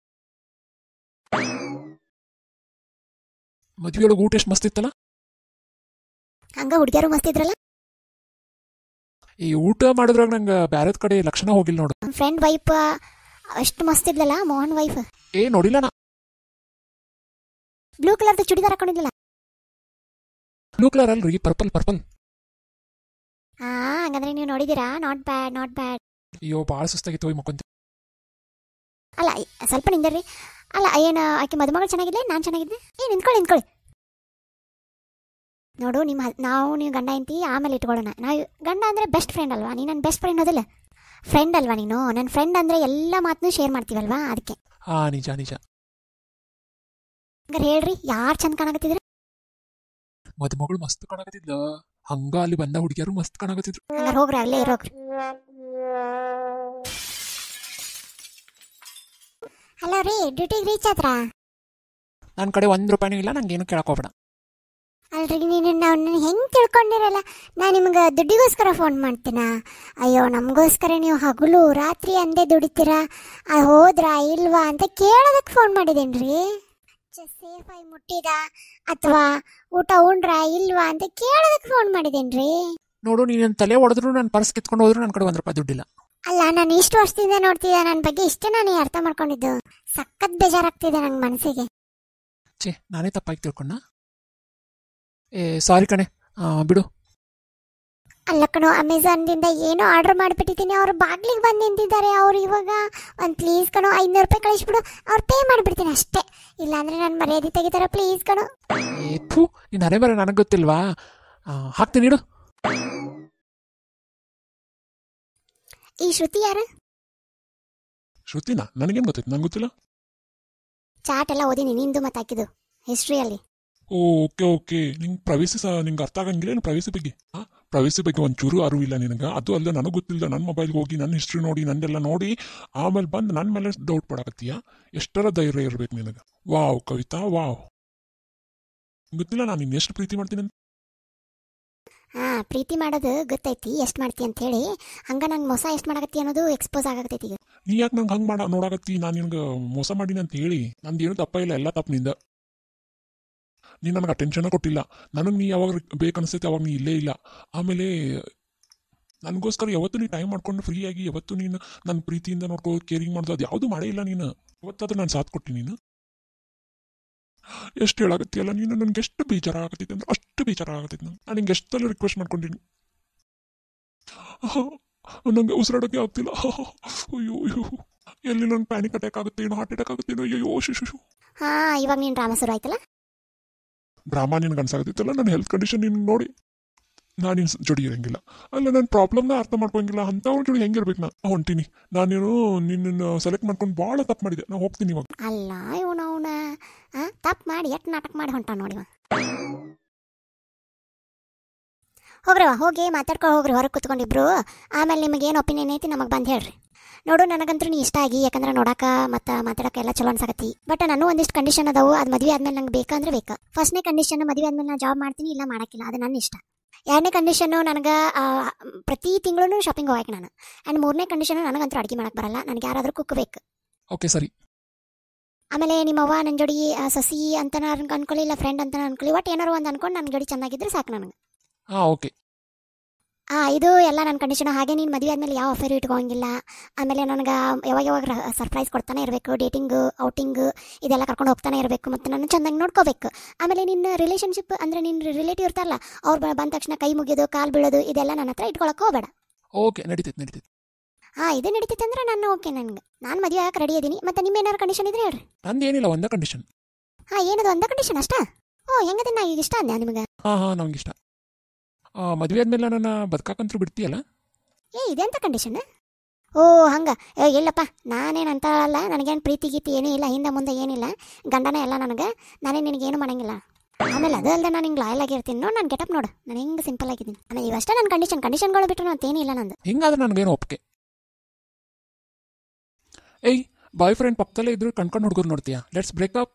ಮದ್ವೆಯೊಳಗೆ ಊಟ ಎಷ್ಟು ಮಸ್ತ್ ಇತ್ತಲ್ಲ. ಹಂಗ ಹುಡುಗಿಯರು ಮಸ್ತ್ ಇದ್ರಲ್ಲ. ಈ ಊಟ ಮಾಡಿದ್ರಾಗ ನಂಗೆ ಬ್ಯಾರದ ಕಡೆ ಲಕ್ಷಣ ಹೋಗಿಲ್ಲ ನೋಡು. ಫ್ರೆಂಡ್ ವೈಫ್ ಅಷ್ಟು ಮಸ್ತ್ ಇದ್ಲಲ್ಲ, ಮೋಹನ್ ವೈಫ್. ನೋಡಿಲ್ಲ ನಾ. ಬ್ಲೂ ಕಲರ್ದು ಚುಡಿದಾರ್ ಹಾಕೊಂಡಿದ್ಲಲ್ಲ. ಬ್ಲೂ ಕಲರ್ ಅಲ್ರಿ, ಪರ್ಪಲ್. ಹಂಗಂದ್ರೆ ನೀವು ನೋಡಿದೀರಾ? Not bad. ಅಯ್ಯೋ, ಭಾಳ ಸುಸ್ತಾಗಿತ್ತು, ಹೋಗಿ ಮಕ್ಕೊಂತ. ಅಲ್ಲ, ಸ್ವಲ್ಪ ನಿಂದರ್ರಿ. ಅಲ್ಲ, ಏನು ಆಕೆ ಮದುಮಗಳು ಚೆನ್ನಾಗಿದ್ಲೆ, ನಾನು ಚೆನ್ನಾಗಿದ್ದೆ. ನಿಂತ್ಕೊಳ್ಳಿ. ನೋಡು, ನಾವು ನೀವು ಗಂಡ ಎಂತಿ ಆಮೇಲೆ ಇಟ್ಕೊಳ್ಳೋಣ. ನಾವು ಗಂಡ ಅಂದರೆ ಬೆಸ್ಟ್ ಫ್ರೆಂಡ್ ಅಲ್ವಾ? ನೀನು ನನ್ನ ಬೆಸ್ಟ್ ಫ್ರೆಂಡ್ ಹೋದಿಲ್ಲ, ಫ್ರೆಂಡ್ ಅಲ್ವಾ ನೀನು? ನನ್ನ ಫ್ರೆಂಡ್ ಅಂದರೆ ಎಲ್ಲ ಮಾತನ್ನು ಶೇರ್ ಮಾಡ್ತೀವಲ್ವಾ, ಅದಕ್ಕೆ. ನಿಜ. ಹಂಗಾರೆ ಹೇಳ್ರಿ, ಯಾರು ಚಂದ ಕಾಣಕತ್ತಿದ್ರು? ಮದುಮಗಳು ಮಸ್ತ್ ಕಾಣಕತ್ತಿದ್ಲ. ಹಂಗ ಅಲ್ಲಿ ಬಂದ ಹುಡುಗಿಯರು ಮಸ್ತ್ ಕಾಣಕತ್ತಿದ್ರು. ಹಂಗಾರೆ ಹೋಗ್ರಿ, ಅಲ್ಲೇ ಇರೋಗ್ರಿ. ಹಲೋ ರೀ, ಡ್ಯೂಟಿಗೆ ರೀಚ್ ಆದ್ರ? ನನ್ನ ಕಡೆ ₹1 ಇಲ್ಲ, ನಂಗೇನು ಕೇಳಕೋಬೇಡ. ಅಲ್ರಿ, ನೀವು ಹೆಂಗೆ ತಿಳ್ಕೊಂಡಿರಲ್ಲ? ನಾನು ನಿಮ್ಗೆ ದುಡ್ಡಿಗೋಸ್ಕರ ಫೋನ್ ಮಾಡ್ತೀನ? ಅಯ್ಯೋ, ನಮಗೋಸ್ಕರ ನೀವು ಹಗಲು ರಾತ್ರಿ ಅಂದೇ ದುಡಿತೀರಾ? ಹೋದ್ರಾ ಇಲ್ವಾ ಅಂತ ಕೇಳೋದಕ್ಕೆ ಫೋನ್ ಮಾಡಿದೇನ್ರಿ. ಸೇಫಾಗಿ ಮುಟ್ಟಿದ ಅಥವಾ ಊಟ ಉಂಡ್ರಾ ಇಲ್ವಾ ಅಂತ ಕೇಳೋದಕ್ಕೆ ಫೋನ್ ಮಾಡಿದೇನ್ರಿ. ನೋಡು, ನೀನು ತಲೆ ಹೊಡೆದ್ರು, ನನ್ನ ಪರ್ಸ್ ಕಿತ್ಕೊಂಡು ಹೋದ್ರು ನನ್ನ ಕಡೆ ₹1 ದುಡ್ಡಿಲ್ಲ. ಅಲ್ಲ, ನಾನು ಇಷ್ಟು ವರ್ಷದಿಂದ ನೋಡ್ತಿದ್ದೆ, ನನ್ನ ಬಗ್ಗೆ ಇಷ್ಟೇ ನಾನು ಅರ್ಥ ಮಾಡ್ಕೊಂಡಿದ್ದು. ಸಖತ್ ಬೇಜಾರಾಗ್ತಿದೆ ನಂಗೆ ಮನಸ್ಸಿಗೆ. ನಾನೇ ತಪ್ಪಾಗಿ ತಿಳ್ಕೊಂಡ. ಸಾರಿ ಕಣೆ, ಬಿಡು. ಅಲ್ಲ ಕಣೋ, ಅಮೆಝಾನ್ದಿಂದ ಏನೋ ಆರ್ಡರ್ ಮಾಡಿಬಿಟ್ಟಿದ್ದೀನಿ, ಅವ್ರು ಬಾಗ್ಲಿಗೆ ಬಂದು ನಿಂತಿದ್ದಾರೆ. ಅವ್ರು ಇವಾಗ ಪ್ಲೀಸ್ ಕಣೋ ₹500 ಕಳಿಸ್ಬಿಡು, ಅವ್ರು ಪೇ ಮಾಡಿಬಿಡ್ತೀನಿ ಅಷ್ಟೇ. ಇಲ್ಲಾಂದ್ರೆ ನಾನು ಮರ್ಯಾದೆ ತೆಗಿತಾರ, ಪ್ಲೀಸ್ ಕಣೋ. ನೀನು ಅರೆ ಬರ, ನನಗೆ ಗೊತ್ತಿಲ್ವಾ? ಹಾಕ್ತೀನಿ, ಇಡು. ಈ ಶ್ರುತಿ ಯಾರು? ಶ್ರುತಿನಾ? ನನಗೇನು ಗೊತ್ತೈತೆ? ನಂಗೆ ಗೊತ್ತಿಲ್ಲ. ಚಾಟ್ ಎಲ್ಲ ಓದಿನಿ, ನಿಂದು ಮತ್ತೆ ಹಾಕಿದ್ದು ಹಿಸ್ಟ್ರಿಯಲ್ಲಿ. ಓಕೆ. ನಿಂಗೆ ಪ್ರವೇಶ ನಿಂಗೆ ಅರ್ಥ ಆಗಂಗಿಲ್ಲ. ಪ್ರವೇಶ ಬಗ್ಗೆ ಒಂಚೂರು ಅರಿವಿಲ್ಲ ನಿನಗೆ. ಅದು ಅಲ್ಲ, ನನಗೆ ಗೊತ್ತಿಲ್ಲ. ನನ್ನ ಮೊಬೈಲ್ಗೆ ಹೋಗಿ ನನ್ನ ಹಿಸ್ಟ್ರಿ ನೋಡಿ, ನಂದೆಲ್ಲ ನೋಡಿ ಆಮೇಲೆ ಬಂದು ನನ್ನ ಮೇಲೆ ಡೌಟ್ ಪಡಕತ್ತೀಯ. ಎಷ್ಟರ ಧೈರ್ಯ ಇರ್ಬೇಕು ನಿನಗೆ. Wow Kavita, wow. ಗೊತ್ತಿಲ್ಲ ನಾನು ನಿನ್ನ ಎಷ್ಟು ಪ್ರೀತಿ ಮಾಡ್ತೀನಿ ಅಂತ. ಪ್ರೀತಿ ಮಾಡೋದು ಗೊತ್ತೈತಿ, ಎಷ್ಟು ಮಾಡ್ತಿ ಅಂತ ಹೇಳಿ. ಹಂಗ ನಂಗೆ ಮೋಸ ಎಷ್ಟು ಮಾಡಕತ್ತಿ ಅನ್ನೋದು ಎಕ್ಸ್ಪೋಸ್ ಆಗತೈತಿ ಈಗ. ನೀ ಯಾಕೆ ನಂಗೆ ಹಂಗೆ ನೋಡಾಕತ್ತಿ? ನಾನು ನಿನ್ಗೆ ಮೋಸ ಮಾಡೀನಿ ಅಂತ ಹೇಳಿ? ನಂದು ಏನು ತಪ್ಪ ಇಲ್ಲ, ಎಲ್ಲ ತಪ್ಪು ನಿಂದ. ನೀ ನನಗೆ ಅಟೆನ್ಷನ್ ಕೊಟ್ಟಿಲ್ಲ. ನನಗೆ ನೀ ಯಾವಾಗ ಬೇಕನ್ನಿಸ್ತೈತೆ ಅವಾಗ ನೀ ಇಲ್ಲೇ ಇಲ್ಲ. ಆಮೇಲೆ ನನಗೋಸ್ಕರ ಯಾವತ್ತೂ ನೀನು ಟೈಮ್ ಮಾಡ್ಕೊಂಡು ಫ್ರೀಯಾಗಿ ಯಾವತ್ತೂ ನೀನು ನನ್ನ ಪ್ರೀತಿಯಿಂದ ನೋಡ್ಕೋ, ಕೇರಿಂಗ್ ಮಾಡೋದು ಅದು ಯಾವುದೂ ಮಾಡೇ ಇಲ್ಲ ನೀನು. ಯಾವತ್ತಾದ್ರೂ ನಾನು ಸಾಥ್ ಕೊಟ್ಟು ನೀನು ಎಷ್ಟು ಹೇಳಾಕತ್ತೀಯಲ್ಲ ನೀನು. ನನಗೆ ಎಷ್ಟು ಬೇಜಾರಾಗತ್ತೈತೆ ಅಂದ್ರೆ ಅಷ್ಟು ಬೇಜಾರಾಗತ್ತೈತೆ. ನಾನು ನಿಂಗೆ ಎಷ್ಟೆಲ್ಲ ರಿಕ್ವೆಸ್ಟ್ ಮಾಡ್ಕೊಂಡಿನಿ, ನಂಗೆ ಉಸಿರಾಡೋಕ್ಕೆ ಆಗ್ತಿಲ್ಲ. ಅಯ್ಯೋ, ಎಲ್ಲಿ ನಂಗೆ ಪ್ಯಾನಿಕ್ ಅಟ್ಯಾಕ್ ಆಗುತ್ತೇನೋ, ಹಾರ್ಟ್ ಅಟ್ಯಾಕ್ ಆಗುತ್ತೇನೋ. ಅಯ್ಯೋ ಶಿಶು. ಇವಾಗ ನೀನು ಡ್ರಾಮಾ ಶುರು ಆಯ್ತಲ್ಲ. ಡ್ರಾಮಾ ನಿನ್ಗೆ ಅನ್ಸಾಕತ್ತೈತಲ್ಲ. ನನ್ನ ಹೆಲ್ತ್ ಕಂಡೀಷನ್ ನಿನ್ನ ನೋಡಿ ನಾನು ನಿನ್ನ ಜೋಡಿ ಇರಂಗಿಲ್ಲ. ಅಲ್ಲ, ನನ್ನ ಪ್ರಾಬ್ಲಮ್ನ ಅರ್ಥ ಮಾಡ್ಕೊಂಗಿಲ್ಲ. ಅಂಥವ್ರ ಜೋಡಿ ಹೆಂಗಿರ್ಬೇಕು? ನಾನು ಹೊಂಟೀನಿ. ನಾನೇನು ನಿನ್ನ ಸೆಲೆಕ್ಟ್ ಮಾಡ್ಕೊಂಡು ಭಾಳ ತಪ್ಪು ಮಾಡಿದೆ. ನಾನು ಹೋಗ್ತೀನಿ ಇವಾಗ. ಅಲ್ಲ, ಇವನ ತಪ್ಪು ಮಾಡಿ ಎಷ್ಟು ನಾಟಕ ಮಾಡಿ ಹೊಂಟ ನೋಡಿ. ಹೋಗಿ ಮಾತಾಡ್ಕೊಂಡು ಹೋಗ್ರಿ, ಹೊರಗೆ ಕುತ್ಕೊಂಡಿಬ್ರು. ಆಮೇಲೆ ನಿಮಗೆ ಏನು ಒಪಿನಿಯನ್ ಐತಿ ನಮಗೆ ಬಂದು ಹೇಳ್ರಿ. ನೋಡು, ನನಗಂತೂ ನೀ ಇಷ್ಟ ಆಗಿ, ಯಾಕಂದ್ರೆ ನೋಡಾಕ ಮತ್ತು ಮಾತಾಡೋಕೆ ಎಲ್ಲ ಚಲೋ ಅನ್ಸಾಕತ್ತಿ. ಬಟ್ ನಾನು ಒಂದಿಷ್ಟು ಕಂಡೀಷನ್ ಅದಾವು. ಅದು ಮದುವೆ ಆದ್ಮೇಲೆ ನಂಗೆ ಬೇಕಂದ್ರೆ ಬೇಕು. ಫಸ್ಟ್ನೇ ಕಂಡೀಷನ್, ಮದುವೆ ಆದ್ಮೇಲೆ ನಾನು ಜಾಬ್ ಮಾಡ್ತೀನಿ, ಇಲ್ಲ ಮಾಡೋಕ್ಕಿಲ್ಲ, ಅದು ನನ್ನ ಇಷ್ಟ. 2ನೇ ಕಂಡೀಷನ್ನು, ನನಗೆ ಪ್ರತಿ ತಿಂಗಳು ಶಾಪಿಂಗ್ ಹೋಗಕ್ಕೆ ನಾನು. ಆ್ಯಂಡ್ 3ನೇ ಕಂಡೀಷನು, ನನಗಂತೂ ಅಡುಗೆ ಮಾಡಕ್ಕೆ ಬರಲ್ಲ, ನನಗೆ ಯಾರಾದರೂ ಕುಕ್ ಬೇಕು. ಓಕೆ, ಸರಿ. ಆಮೇಲೆ ನಿಮ್ಮವ್ವ ನನ್ನ ಜೋಡಿ ಸಸಿ ಅಂತ ಅನ್ಕೊಳ್ಳಿ, ಇಲ್ಲ ಫ್ರೆಂಡ್ ಅಂತ ಅನ್ಕೊಳ್ಳಿ, ಒಟ್ಟು ಏನಾರು ಒಂದು ಅನ್ಕೊಂಡು ನನ್ನ ಜೋಡಿ ಚೆನ್ನಾಗಿದ್ರೆ ಸಾಕು ನನಗೆ. ಓಕೆ. ಇದು ಎಲ್ಲ ನನ್ನ ಕಂಡೀಷನ್. ಹಾಗೆ ನೀನು ಮದುವೆ ಆದಮೇಲೆ ಯಾವ ಅಫೇರು ಇಟ್ಕೋಂಗಿಲ್ಲ. ಆಮೇಲೆ ನನಗೆ ಯಾವಾಗ ಸರ್ಪ್ರೈಸ್ ಕೊಡ್ತಾನೆ ಇರಬೇಕು. ಡೇಟಿಂಗು, ಔಟಿಂಗು ಇದೆಲ್ಲ ಕರ್ಕೊಂಡು ಹೋಗ್ತಾನೆ ಇರಬೇಕು. ಮತ್ತು ನಾನು ಚೆನ್ನಾಗಿ ನೋಡ್ಕೋಬೇಕು. ಆಮೇಲೆ ನಿನ್ನ ರಿಲೇಷನ್ಶಿಪ್ ಅಂದರೆ ನಿನ್ನ ರಿಲೇಟಿವ್ ಇರ್ತಾರಲ್ಲ, ಅವ್ರು ಬಂದ ತಕ್ಷಣ ಕೈ ಮುಗಿಯೋದು, ಕಾಲು ಬೀಳೋದು ಇದೆಲ್ಲ ನನ್ನ ಹತ್ರ ಇಟ್ಕೊಳಕ್ಕೆ ಹೋಗಬೇಡ. ಓಕೆ, ನಡೀತೈತೆ. ಇದು ನಡೀತೈತೆ ಅಂದ್ರೆ ನಾನು ಓಕೆ. ನಾನು ಮದುವೆ ಆಗಕ್ಕೆ ರೆಡಿ ಇದ್ದೀನಿ. ಮತ್ತು ನಿಮ್ಮ ಏನಾರು ಕಂಡೀಷನ್ ಇದ್ರೆ ಹೇಳ್ರಿ. ನಂದು ಏನಿಲ್ಲ, ಒಂದೇ ಕಂಡೀಷನ್. ಏನದು ಒಂದೇ ಕಂಡೀಷನ್ ಅಷ್ಟಾ? ಹೆಂಗದ? ನಾ ಈಗ ಇಷ್ಟ ಅಂದೆ ನಿಮಗೆ? ನಮ್ಗೆ ಇಷ್ಟ. ಮದುವೆ ಆದ್ಮೇಲೆ ನನ್ನ ಬದುಕಾಕಂತೂ ಬಿಡ್ತೀಯಲ್ಲ? ಇದೆಂತ ಕಂಡೀಷನ್? ಓ ಹಂಗ ಇಲ್ಲಪ್ಪ, ನಾನೇನು ಅಂತಲ್ಲ, ನನಗೇನು ಪ್ರೀತಿ ಗೀತಿ ಏನೂ ಇಲ್ಲ, ಹಿಂದೆ ಮುಂದೆ ಏನಿಲ್ಲ, ಗಂಡನೇ ಎಲ್ಲ ನನಗೆ, ನಾನೇ ನಿನಗೇನು ಮಾಡಂಗಿಲ್ಲ. ಆಮೇಲೆ ಅದು ಅಲ್ಲದೆ ನಾನು ಹಿಂಗೆ ಲಾಯಲ್ ಆಗಿರ್ತೀನಿ ನೋಡಿ, ನಾನು ಗೆಟಪ್ ನೋಡು, ನಾನು ಹಿಂಗೆ ಸಿಂಪಲ್ ಆಗಿದ್ದೀನಿ. ಆಮೇಲೆ ಇವಷ್ಟೇ ನನ್ನ ಕಂಡೀಷನ್ಗಳು ಬಿಟ್ಟರೆ ಅಂತೇನಿಲ್ಲ ನಂದು. ಹಿಂಗಾದ್ರೆ ನನಗೇನು ಒಪ್ಪಿಗೆ. ಏಯ್, ಬಾಯ್ ಫ್ರೆಂಡ್ ಪಕ್ಕದಲ್ಲೇ ಇದ್ರು ಕಣ್ಕೊಂಡು ಹುಡುಗರು ನೋಡ್ತೀಯಾ? Let's breakup.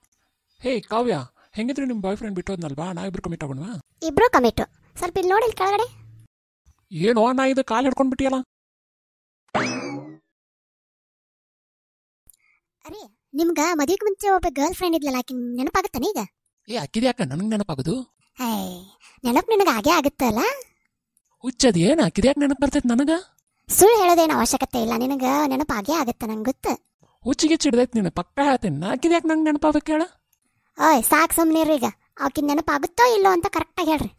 ಹೇ ಕಾವ್ಯ, ಹೆಂಗಿದ್ರೆ ನಿಮ್ಮ ಬಾಯ್ ಫ್ರೆಂಡ್ ಬಿಟ್ಟೋದ್ನಲ್ವಾ, ನಾವಿಬ್ರು ಕಮಿಟ್ ಆಗೋಣವಾ? ಇಬ್ರು ಕಮಿಟು. ಸ್ವಲ್ಪ ಇಲ್ಲಿ ನೋಡಿ, ಇಲ್ಲಿ ಕೆಳಗಡೆ. ಏನೋ ನಾ ಇದು ಕಾಲು ಹಿಡ್ಕೊಂಡು ಬಿಟ್ಟಿಯಲ್ಲ. ಅರೆ, ನಿಮ್ಗೆ ಮದುವೆಗೆ ಮುಂಚೆ ಒಬ್ಬ ಗರ್ಲ್ ಫ್ರೆಂಡ್ ಇದ್ಲಲ್ಲ, ಆಕಿ ನೆನಪಾಗುತ್ತಾನೆ ಈಗ? ಅಕ್ಕಿದ ಯಾಕೆ ನನಗೆ ನೆನಪಾಗೋದು? ನೆನಪು ನಿನಗೆ ಆಗೇ ಆಗುತ್ತಲ್ಲ. ಹುಚ್ಚದ ಏನು ಅಕ್ಕಿದ ಯಾಕೆ ನೆನಪು ಬರ್ತೈತೆ ನನಗೆ? ಸುಳ್ಳು ಹೇಳೋದೇನು ಅವಶ್ಯಕತೆ ಇಲ್ಲ, ನಿನಗೆ ನೆನಪು ಆಗೇ ಆಗುತ್ತೆ, ನಂಗೆ ಗೊತ್ತು. ಹುಚ್ಚಿಗೆ ಚಿಡ್ದೈತೆ ನೀನು, ಪಕ್ಕ ಹೇಳ್ತೀನಿ. ಅಕ್ಕಿದ ಯಾಕೆ ನಂಗೆ ನೆನಪಾಗಬೇಕು ಹೇಳ? ಓಯ್ ಸಾಕು ಸುಮ್ಮನಿರಿ, ಈಗ ಆಕಿನ ನೆನಪಾಗುತ್ತೋ ಇಲ್ಲೋ ಅಂತ ಕರೆಕ್ಟಾಗಿ ಹೇಳ್ರಿ.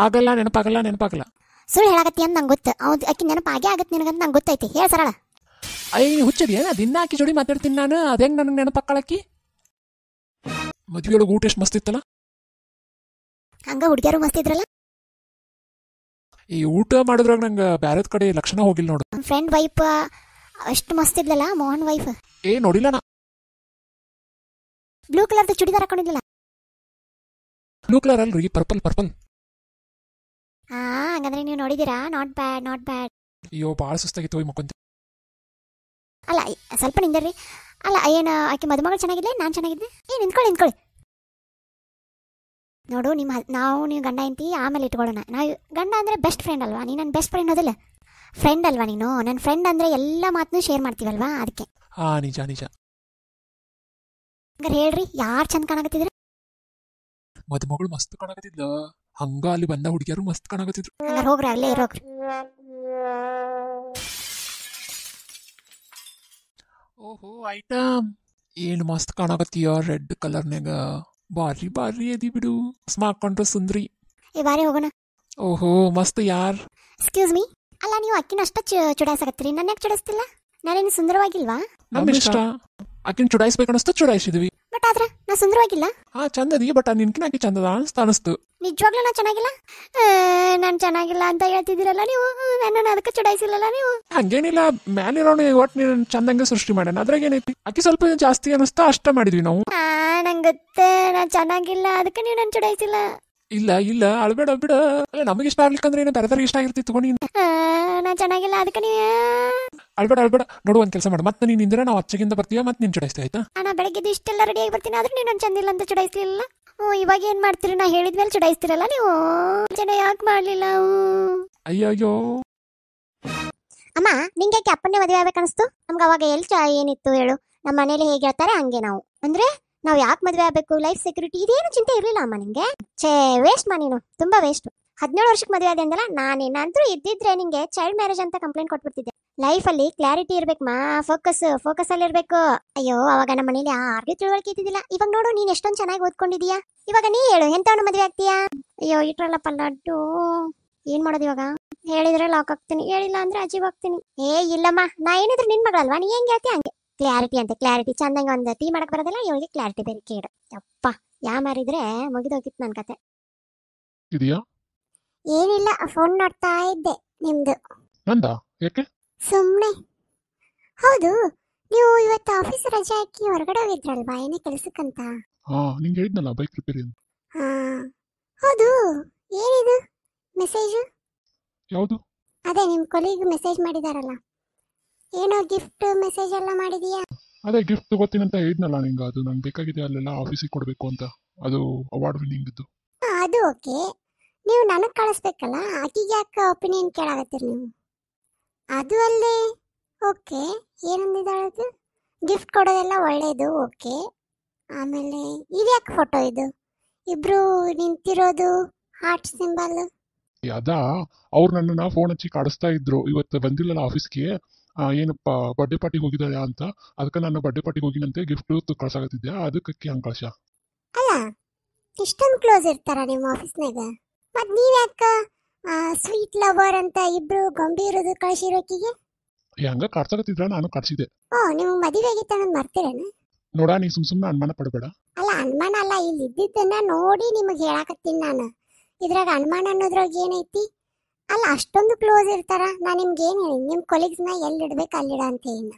ಆಗಲ್ಲ, ನೆನಪಾಗಲ್ಲ. ಸುಳ್ಳು ಹೇಳಾಕತ್ತಿ ಅಂತ ನಂಗೆ ಗೊತ್ತು. ಅವ್ದು ಆಕಿನ ನೆನಪು ಆಗೇ ಆಗತ್ತೆ ನಿನಗಂತ ನಂಗೆ ಗೊತ್ತೈತಿ. ಹೇಳ ಸರಳ. ಹುಚ್ಚದ ಏನ ದಿನ ಆಕಿ ಜೋಡಿ ಮಾತಾಡ್ತೀನಿ ನಾನು, ಅದೇ ನನಗೆ ನೆನಪಾಕಳಕ್ಕಿ. ಮದುವೆಯೊಳಗೆ ಊಟ ಎಷ್ಟು ಮಸ್ತ್ ಇತ್ತಲ್ಲ. ಹಂಗ ಹುಡುಗಿಯರು ಮಸ್ತ್ ಇದ್ರಲ್ಲ. ಈ ಊಟ ಮಾಡಿದ್ರಾಗ ನಂಗೆ ಬ್ಯಾರದ ಕಡೆ ಲಕ್ಷಣ ಹೋಗಿಲ್ಲ ನೋಡು. ನಮ್ಮ ಫ್ರೆಂಡ್ ವೈಫ್ ಅಷ್ಟು ಮಸ್ತ್ ಇದ್ಲಲ್ಲ, ಮೋಹನ್ ವೈಫ್. ನೋಡಿಲ್ಲ ನಾ. ಬ್ಲೂ ಕಲರ್ದು ಚುಡಿದಾರ ಹಾಕೊಂಡಿದ್ಲಲ್ಲ. ಬ್ಲೂ ಕಲರ್ ಅಲ್ರಿ, ಪರ್ಪಲ್. ಹಂಗಂದ್ರೆ ನೀವು ನೋಡಿದ್ದೀರಾ? Not bad. ಅಯ್ಯೋ, ಭಾಳ ಸುಸ್ತಾಗಿತ್ತು ಹೋಗಿ ಮಕ್ಕೊಂತ. ಅಲ್ಲ ಸ್ವಲ್ಪ ನಿಂದಿರ್ರಿ. ಅಲ್ಲ ಏನು ಆಕೆ ಮದುಮಗಳು ಚೆನ್ನಾಗಿದ್ಲೆ, ನಾನು ಚೆನ್ನಾಗಿದ್ದೆ? ನಿಂತ್ಕೊಳ್ಳಿ. ನೋಡು, ನಾವು ನೀವು ಗಂಡ ಎಂತಿ ಆಮೇಲೆ ಇಟ್ಕೊಳ್ಳೋಣ. ನಾವು ಗಂಡ ಅಂದರೆ ಬೆಸ್ಟ್ ಫ್ರೆಂಡ್ ಅಲ್ವಾ? ನೀನು ನನ್ನ ಬೆಸ್ಟ್ ಫ್ರೆಂಡ್ ಅದಲ್ಲ, ಫ್ರೆಂಡ್ ಅಲ್ವಾ ನೀನು? ನನ್ನ ಫ್ರೆಂಡ್ ಅಂದರೆ ಎಲ್ಲ ಮಾತನ್ನು ಶೇರ್ ಮಾಡ್ತೀವಲ್ವಾ, ಅದಕ್ಕೆ. ನಿಜ. ಹಂಗಾರೆ ಹೇಳ್ರಿ, ಯಾರು ಚಂದ ಕಾಣಕತ್ತಿದ್ರು? ಮದುಮಗಳು ಮಸ್ತ್ ಕಾಣಕತ್ತಿದ್ಲ, ಹಂಗ ಅಲ್ಲಿ ಬಂದ ಹುಡುಗಿಯರು ಮಸ್ತ್ ಕಾಣಕತ್ತಿದ್ರು. ಹಂಗಾರೆ ಹೋಗ್ರಿ, ಅಲ್ಲೇ ಇರೋಗ್ರಿ. ಓಹೋ ಐಟಮ್, ಏನು ಮಸ್ತ್ ಕಾಣಕತ್ತೀಯ ರೆಡ್ ಕಲರ್ನಾಗ. ಬಾರಿ ಅದಿ ಬಿಡು, ಸ್ಮಾ ಹಾಕೊಂಡ್ರೆ ಸುಂದ್ರಿ. ಬಾರಿ ಹೋಗೋಣ. ಓಹೋ ಮಸ್ತ್ ಯಾರ್. ಎಕ್ಸ್ಕ್ಯೂಸ್ ಮೀ, ಅಲ್ಲ ನೀವು ಅಕ್ಕಿನ ಅಷ್ಟ ಚುಡಾಯಿಸಕತ್ತೀರಿ, ನನ್ನ ಯಾಕೆ ಚುಡಾಯಿಸ್ತಿಲ್ಲ? ನಾನೇನು ಸುಂದರವಾಗಿಲ್ವಾ? ನಮ್ಮ ಇಷ್ಟ, ಅಕ್ಕಿನ ಚುಡಾಯಿಸ್ಬೇಕನ್ನಿಸ್ತು, ಚುಡಾಯಿಸಿದ್ವಿ. ಬಟ್ ಆದ್ರೆ ನಾ ಸುಂದರವಾಗಿಲ್ಲ. ಚಂದದಿ, ಬಟ್ ನಿನ್ಕಿನ ಆಕಿ ಚಂದದ ಅನಿಸ್ತು. ನಿಜವಾಗ್ಲೂ ನಾ ಚೆನ್ನಾಗಿಲ್ಲ? ನಾನು ಚೆನ್ನಾಗಿಲ್ಲ ಅಂತ ಹೇಳ್ತಿದ್ದೀರಲ್ಲ ನೀವು, ನನ್ನನ್ನು ಅದಕ್ಕೆ ಚುಡಾಯಿಸಿಲ್ಲಲ್ಲ ನೀವು. ಹಂಗೇನಿಲ್ಲ, ಮ್ಯಾಲಿರೋಣ ಒಟ್ಟು ನೀನು ಚಂದಂಗೆ ಸೃಷ್ಟಿ ಮಾಡ್ಯಾನ, ಅದ್ರಾಗ ಏನೈತಿ? ಅಕ್ಕಿ ಸ್ವಲ್ಪ ಜಾಸ್ತಿ ಅನಿಸ್ತಾ ಅಷ್ಟ ಮಾಡಿದ್ವಿ ನಾವು. ನಂಗೆ ಗೊತ್ತೇ ನಾನು ಚೆನ್ನಾಗಿಲ್ಲ, ಅದಕ್ಕೆ ನೀವು ನನ್ನ ಚುಡಾಯಿಸಿಲ್ಲ. ಇಲ್ಲ ಅಳ್ಬೇಡ ಬಿಡ, ನಮಗೆ ಇಷ್ಟ ಆಗ್ಲಿಕ್ಕಂದ್ರೆ ಏನು ಬೇರೆದಾರಿಗೆ ಇಷ್ಟ ಆಗಿರ್ತಿ ತಗೊಂಡು. ನಾನು ಚೆನ್ನಾಗಿಲ್ಲ, ಅದಕ್ಕೆ ನೀವು ಅಳ್ಬೇಡ. ನೋಡು, ಒಂದ್ ಕೆಲಸ ಮಾಡು, ಮತ್ತೆ ನೀನ್ ಇಂದ್ರೆ ನಾವು ಅಚ್ಚಗಿಂದ ಬರ್ತೀವಿ, ಮತ್ತೆ ನೀನ್ ಚುಡಾಯಿಸ್ತೀವಿ, ಆಯ್ತಾ? ನಾನು ಬೆಳಗ್ಗೆ ಇಷ್ಟೆಲ್ಲ ರೆಡಿಯಾಗಿ ಬರ್ತೀನಿ, ಆದ್ರೆ ನೀವು ನನ್ನ ಚಂದಿಲ್ಲ ಅಂತ ಚುಡಾಯಿಸ್ಲಿಲ್ಲ. ಇವಾಗ ಏನ್ ಮಾಡ್ತೀರಿ? ನಾ ಹೇಳಿದ್ಮೇಲೆ ಚುಡಾಯಿಸ್ತಿರಲ್ಲ ನೀವು. ಜನ ಯಾಕೆ ಮಾಡ್ಲಿಲ್ಲ? ಅಯ್ಯೋ ಅಮ್ಮ, ನಿಂಗೆ ಯಾಕೆ ಅಪ್ಪನ್ನೇ ಮದುವೆ ಆಗ್ಬೇಕನ್ನಿಸ್ತು? ನಮ್ಗೆ ಅವಾಗ ಏನಿತ್ತು ಹೇಳು? ನಮ್ಮ ಮನೇಲಿ ಹೇಗೆ ಹೇಳ್ತಾರೆ ಹಂಗೆ ನಾವು. ಅಂದ್ರೆ ನಾವು ಯಾಕೆ ಮದುವೆ ಆಗ್ಬೇಕು, ಲೈಫ್ ಸೆಕ್ಯೂರಿಟಿ ಇದೇನು ಚಿಂತೆ ಇರಲಿಲ್ಲ ಅಮ್ಮ ನಿಂಗೆ. ವೇಸ್ಟ್ ಮಾ ನೀನು, ತುಂಬಾ ವೇಸ್ಟ್. 17 ವರ್ಷಕ್ಕೆ ಮದುವೆ ಆದೆ ಅಂದಲ್ಲ, ನಾನೇನಂತರೂ ಇದ್ದಿದ್ರೆ ನಿಂಗೆ ಚೈಲ್ಡ್ ಮ್ಯಾರೇಜ್ ಅಂತ ಕಂಪ್ಲೇಂಟ್ ಕೊಟ್ಬಿಡ್ತಿದ್ದೆ. ಲೈಫಲ್ಲಿ ಕ್ಲಾರಿಟಿ ಇರ್ಬೇಕು ಮಾ, ಫೋಕಸ್ ಅಲ್ಲಿ ಇರ್ಬೇಕು. ಅಯ್ಯೋ, ಅವಾಗ ನಮ್ಮ ಮನೇಲಿ ಯಾರಿಗೂ ತಿಳುವಳಿಕೆ ಇದ್ದಿದ್ದಿಲ್ಲ. ಇವಾಗ ನೋಡು, ನೀನ್ ಎಷ್ಟೊಂದು ಚೆನ್ನಾಗಿ ಓದ್ಕೊಂಡಿದೀಯಾ. ಇವಾಗ ನೀ ಹೇಳು, ಎಂತವನು ಮದುವೆ ಆಗ್ತೀಯಾ? ಅಯ್ಯೋ, ಇಟ್ರಲ್ಲಪ್ಪ ಲಡ್ಡು. ಏನ್ ಮಾಡೋದು ಇವಾಗ? ಹೇಳಿದ್ರೆ ಲಾಕ್ ಆಗ್ತೀನಿ, ಹೇಳಿಲ್ಲ ಅಂದ್ರೆ ಅಜೀಬ್ ಆಗ್ತೀನಿ. ಇಲ್ಲಮ್ಮ, ನಾ ಏನಿದ್ರು ನಿನ್ ಮಗಳಲ್ವಾ, ನೀ ಹೆಂಗ್ ಹೇಳ್ತೀಯ ಹಂಗೆ. ಕ್ಲಾರಿಟಿ ಚಂದಂಗೆ ಒಂದು ಟೀ ಮಾಡಕ್ ಬರೋದಿಲ್ಲ, ಇವಳಿಗೆ ಕ್ಲಾರಿಟಿ ಬೇರೆ ಕೇಡು. ಯಪ್ಪ, ಮಾರಿದ್ರೆ ಮುಗಿದೋಗಿತ್ತು ನನ್ನ ಕತೆ. ಏನಿಲ್ಲ, ಫೋನ್ ನೋಡ್ತಾ ಇದ್ದೆ ನಿಮ್ದು. ಯಾಕೆ? ಸುಮ್ನೆ. ಹೌದು, ನೀವು ಇವತ್ತು ಆಫೀಸ್ ರಜೆ ಹಾಕಿ ಹೊರಗಡೆ ಹೋಗಿದ್ರಲ್ವಾ, ಏನೇ ಕೆಲ್ಸಕ್ಕಂತ? ನಿಂಗೆ ಹೇಳಿದ್ನಲ್ಲ, ಬೈಕ್ ರಿಪೇರಿ ಅಂತ. ಹೌದು, ಏನಿದು ಮೆಸೇಜ್? ಯಾವುದು? ಅದೇ ನಿಮ್ ಕೊಲೀಗ್ ಮೆಸೇಜ್ ಮಾಡಿದಾರಲ್ಲ, ಏನೋ ಗಿಫ್ಟ್ ಮೆಸೇಜ್ ಎಲ್ಲ ಮಾಡಿದೀಯಾ? ಅದೇ ಗಿಫ್ಟ್ ತಗೋತೀನಿ ಅಂತ ಹೇಳಿದ್ನಲ್ಲ ನಿಂಗೆ, ಅದು ನಂಗೆ ಬೇಕಾಗಿದೆ, ಅಲ್ಲೆಲ್ಲ ಆಫೀಸಿಗೆ ಕೊಡಬೇಕು ಅಂತ. ಅದು ಅವಾರ್ಡ್ ವಿನ್ನಿಂಗ್ ಇದ್ದು. ಅದು ಓಕೆ, ನೀವು ನನಗೆ ಕಳಿಸ್ಬೇಕಲ್ಲ, ಆಕಿಗೆ ಯಾಕೆ ಒಪಿನಿಯನ್ ಕೇಳಾಗತ್ತೀರಿ ನೀವು? ಅದು ಅಲ್ಲದೆ ಓಕೆ, ಏನಂದಿದ್ದಾಳದು? ಗಿಫ್ಟ್ ಕೊಡೋದೆಲ್ಲ ಒಳ್ಳೇದು, ಓಕೆ. ಆಮೇಲೆ ಇದ್ಯಾಕೆ ಫೋಟೋ ಇದು? ಇಬ್ರು ನಿಂತಿರೋದು ಹಾರ್ಟ್ ಸಿಂಬಲ್. ಅದಾ, ಅವ್ರು ನನ್ನನ್ನು ಫೋನ್ ಹಚ್ಚಿ ಕಾಡಿಸ್ತಾ ಇದ್ರು, ಇವತ್ತು ಬಂದಿಲ್ಲಲ್ಲ ಆಫೀಸ್ಗೆ, ಏನಪ್ಪ ಬರ್ಡೇ ಪಾರ್ಟಿಗೆ ಹೋಗಿದ್ದಾಳೆ ಅಂತ. ಅದಕ್ಕೆ ನಾನು ಬರ್ಡೇ ಪಾರ್ಟಿಗೆ ಹೋಗಿನಂತೆ, ಗಿಫ್ಟ್ ಕಳ್ಸಾಕತ್ತಿದ್ದೆ, ಅದಕ್ಕೆ ಹಂಗೆ ಕಳ್ಸ. ಅಲ್ಲ, ಇಷ್ಟೊಂದು ಕ್ಲೋಸ್ ಇರ್ತಾರ ನಿಮ್ಮ ಆಫೀಸ್ನಾಗ? ಮತ್ ನೀವ್ಯಾಕ ಸ್ವೀಟ್ ಲವರ್ ಅಂತ ಇಬ್ರು ಗೊಂಬೆ ಇರೋದು ಕಳ್ಸಿರೋಕಿಗೆ? ಹಂಗ ಕಾಡ್ಸಾಕತ್ತಿದ್ರ, ನಾನು ಕಾಡ್ಸಿದೆ. ನಿಮ್ಗೆ ಮದುವೆ ಆಗಿತ್ತ ಅನ್ನೋದು ಮರ್ತಿರೇನ? ನೋಡ, ನೀ ಸುಮ್ಮನೆ ಅನುಮಾನ ಪಡಬೇಡ. ಅಲ್ಲ, ಅನುಮಾನ ಅಲ್ಲ, ಇಲ್ಲಿ ಇದ್ದಿದ್ದನ್ನ ನೋಡಿ ನಿಮಗೆ ಹೇಳಾಕತ್ತೀನಿ ನಾನು. ಇದ್ರಾಗ ಅನುಮಾನ ಅನ್ನೋದ್ರಾಗ ಏನೈತಿ? ಅಲ್ಲ ಅಷ್ಟೊಂದು ಕ್ಲೋಸ್ ಇರ್ತಾರ? ನಾನು ನಿಮ್ಗೆ ಏನು ಹೇಳಿ, ನಿಮ್ಮ ಕೊಲೀಗ್ಸ್ನ ಎಲ್ಲಿ ಇಡ್ಬೇಕು ಅಲ್ಲಿಡ ಅಂತ ಹೇಳಿ.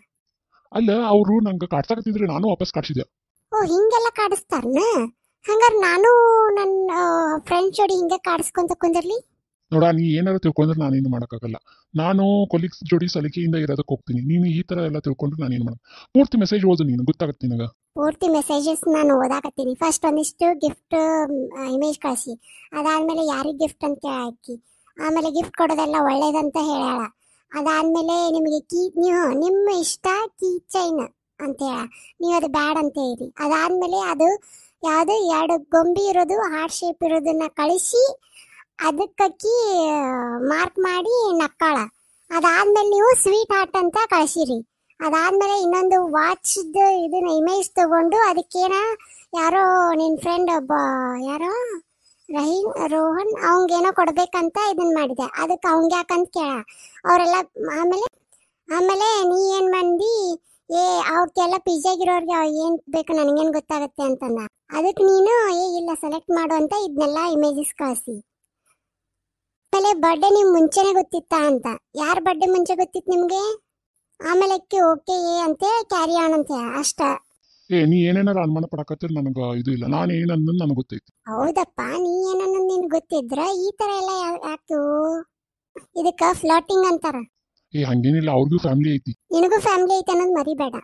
ಅಲ್ಲ ಅವರು ನಂಗೆ ಕಾಡ್ಸಕತ್ತಿದ್ರೆ ನಾನು ವಾಪಸ್ ಕಾಡ್ಸಿದೆ. ಓ ಹಿಂಗೆಲ್ಲ ಕಾಡಿಸ್ತಾರನ? ಹಂಗಾರೆ ನಾನು ನನ್ನ ಫ್ರೆಂಡ್ಸ್ ಜೋಡಿ ಹಿಂಗೆ ಕಾಡಿಸ್ಕೊಂತ ಕುಂದಿರ್ಲಿ? ನೋಡ, ನೀ ಏನಾರು ತಿಳ್ಕೊಂಡ್ರೆ ನಾನೇನು ಮಾಡೋಕ್ಕಾಗಲ್ಲ. ನಾನು ಕೊಲೀಗ್ಸ್ ಜೋಡಿ ಸಲಿಕೆಯಿಂದ ಇರೋದಕ್ಕೆ ಹೋಗ್ತೀನಿ. ನೀನು ಈ ಥರ ಎಲ್ಲ ತಿಳ್ಕೊಂಡ್ರೆ ನಾನೇನು ಮಾಡೋದು? ಪೂರ್ತಿ ಮೆಸೇಜ್ ಓದು, ನೀನು ಗೊತ್ತಾಗತ್ತೆ ನಿನಗೆ. ಪೂರ್ತಿ ಮೆಸೇಜಸ್ ನಾನು ಓದಾಕತ್ತೀನಿ. ಫಸ್ಟ್ ಒಂದಿಷ್ಟು ಗಿಫ್ಟ್ ಇಮೇಜ್ ಕಳಿಸಿ, ಅದಾದಮೇಲೆ ಯಾರಿಗೆ ಗಿಫ್ಟ್ ಅಂತ ಹಾಕಿ, ಆಮೇಲೆ ಗಿಫ್ಟ್ ಕೊಡೋದೆಲ್ಲ ಒಳ್ಳೇದಂತ ಹೇಳ್ಯಾಳ. ಅದಾದಮೇಲೆ ನಿಮಗೆ ನೀವು ನಿಮ್ಮ ಇಷ್ಟ ಕೀ ಚೈನ್ ಅಂತ ಹೇಳ, ನೀವು ಅದು ಬ್ಯಾಡ್ ಅಂತ ಹೇಳಿ. ಅದಾದಮೇಲೆ ಅದು ಯಾವುದು 2 ಗೊಂಬೆ ಇರೋದು ಹಾರ್ಟ್ ಶೇಪ್ ಇರೋದನ್ನ ಕಳಿಸಿ ಅದಕ್ಕಿ ಮಾರ್ಕ್ ಮಾಡಿ ನಕ್ಕಾಳ. ಅದಾದ್ಮೇಲೆ ನೀವು ಸ್ವೀಟ್ ಹಾರ್ಟ್ ಅಂತ ಕಳಿಸಿರಿ. ಅದಾದ್ಮೇಲೆ ಇನ್ನೊಂದು ವಾಚ್ದು ಇದನ್ನ ಇಮೇಜ್ ತಗೊಂಡು ಅದಕ್ಕೇನ ಯಾರೋ ನಿನ್ನ ಫ್ರೆಂಡ್ ಒಬ್ಬ ಯಾರೋ ರೋಹನ್ ಅವಂಗೇನೋ ಕೊಡ್ಬೇಕಂತ ಇದನ್ನ ಮಾಡಿದೆ. ಅದಕ್ಕೆ ಅವಂಗೆ ಯಾಕಂತ ಕೇಳ ಅವರೆಲ್ಲ. ಆಮೇಲೆ ಆಮೇಲೆ ನೀ ಏನು ಮಂದಿ ಅವ್ರಿಗೆಲ್ಲ ಪಿಜ್ಜಾಗಿರೋರಿಗೆ ಏನು ಬೇಕು ನನಗೇನು ಗೊತ್ತಾಗುತ್ತೆ ಅಂತಂದ. ಅದಕ್ಕೆ ನೀನು ಇಲ್ಲ ಸೆಲೆಕ್ಟ್ ಮಾಡು ಅಂತ ಇದನ್ನೆಲ್ಲ ಇಮೇಜಸ್ ಕಳಿಸಿ. ಆಮೇಲೆ ಬರ್ಡೇ ನಿಮ್ ಮುಂಚೆನೆ ಗೊತ್ತಿತ್ತಾ ಅಂತ. ಯಾರ ಬರ್ಡೇ ಮುಂಚೆ ಗೊತ್ತಿತ್ತು ನಿಮ್ಗೆ? ಆಮೇಲೆ ಓಕೆ ಅಂತ ಕ್ಯಾರಿ ಆನ್ ಅಂತ ಅಷ್ಟ. ನೀ ಏನೇನಾರ ಅನುಮಾನ ಪಡಕತ್ತಿರ ನನಗೆ ಇದು ಇಲ್ಲ. ನಾನು ಏನನ್ನೋದು ನನಗೆ ಗೊತ್ತೈತಿ. ಹೌದಪ್ಪ, ನೀ ಏನನ್ನೋದು ನಿನ್ ಗೊತ್ತಿದ್ರ ಈ ತರ ಎಲ್ಲ ಯಾಕೆ? ಇದಕ್ಕ ಫ್ಲರ್ಟಿಂಗ್ ಅಂತಾರ. ಹಂಗೇನಿಲ್ಲ, ಅವ್ರಿಗೂ ಫ್ಯಾಮಿಲಿ ಐತಿ. ನಿನಗೂ ಫ್ಯಾಮಿಲಿ ಐತಿ ಅನ್ನೋದು ಮರಿಬೇಡ.